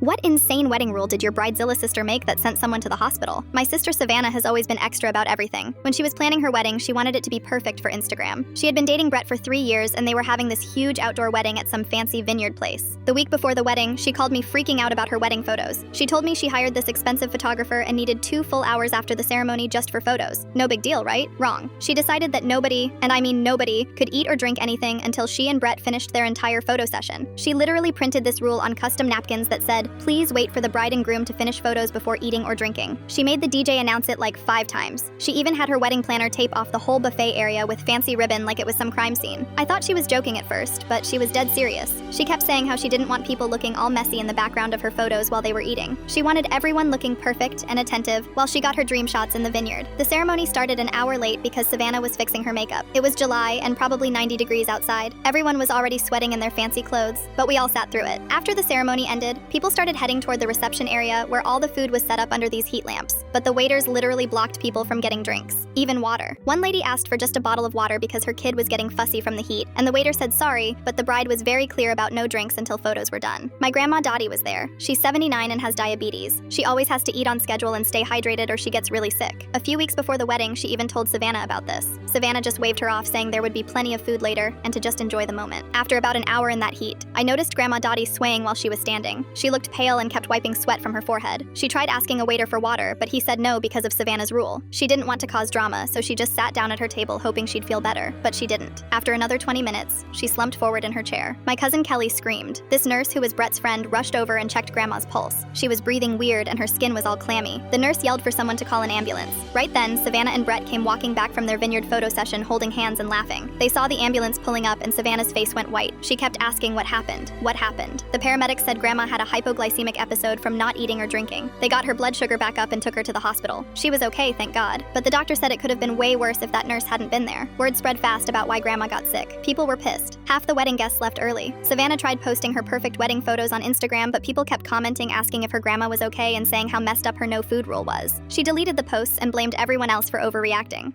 What insane wedding rule did your bridezilla sister make that sent someone to the hospital? My sister Savannah has always been extra about everything. When she was planning her wedding, she wanted it to be perfect for Instagram. She had been dating Brett for 3 years, and they were having this huge outdoor wedding at some fancy vineyard place. The week before the wedding, she called me freaking out about her wedding photos. She told me she hired this expensive photographer and needed 2 full hours after the ceremony just for photos. No big deal, right? Wrong. She decided that nobody, and I mean nobody, could eat or drink anything until she and Brett finished their entire photo session. She literally printed this rule on custom napkins that said, "Please wait for the bride and groom to finish photos before eating or drinking." She made the DJ announce it like 5 times. She even had her wedding planner tape off the whole buffet area with fancy ribbon like it was some crime scene. I thought she was joking at first, but she was dead serious. She kept saying how she didn't want people looking all messy in the background of her photos while they were eating. She wanted everyone looking perfect and attentive while she got her dream shots in the vineyard. The ceremony started an hour late because Savannah was fixing her makeup. It was July and probably 90 degrees outside. Everyone was already sweating in their fancy clothes, but we all sat through it. After the ceremony ended, people started heading toward the reception area where all the food was set up under these heat lamps, but the waiters literally blocked people from getting drinks, even water. One lady asked for just a bottle of water because her kid was getting fussy from the heat, and the waiter said sorry, but the bride was very clear about no drinks until photos were done. My grandma Dottie was there. She's 79 and has diabetes. She always has to eat on schedule and stay hydrated or she gets really sick. A few weeks before the wedding, she even told Savannah about this. Savannah just waved her off, saying there would be plenty of food later and to just enjoy the moment. After about an hour in that heat, I noticed Grandma Dottie swaying while she was standing. She looked pale and kept wiping sweat from her forehead. She tried asking a waiter for water, but he said no because of Savannah's rule. She didn't want to cause drama, so she just sat down at her table hoping she'd feel better, but she didn't. After another 20 minutes, she slumped forward in her chair. My cousin Kelly screamed. This nurse, who was Brett's friend, rushed over and checked Grandma's pulse. She was breathing weird and her skin was all clammy. The nurse yelled for someone to call an ambulance. Right then, Savannah and Brett came walking back from their vineyard photo session holding hands and laughing. They saw the ambulance pulling up and Savannah's face went white. She kept asking what happened. What happened? The paramedics said Grandma had a hypoglycemic episode from not eating or drinking. They got her blood sugar back up and took her to the hospital. She was okay, thank God, but the doctor said it could have been way worse if that nurse hadn't been there. Word spread fast about why Grandma got sick. People were pissed. Half the wedding guests left early. Savannah tried posting her perfect wedding photos on Instagram, but people kept commenting asking if her grandma was okay and saying how messed up her no food rule was. She deleted the posts and blamed everyone else for overreacting.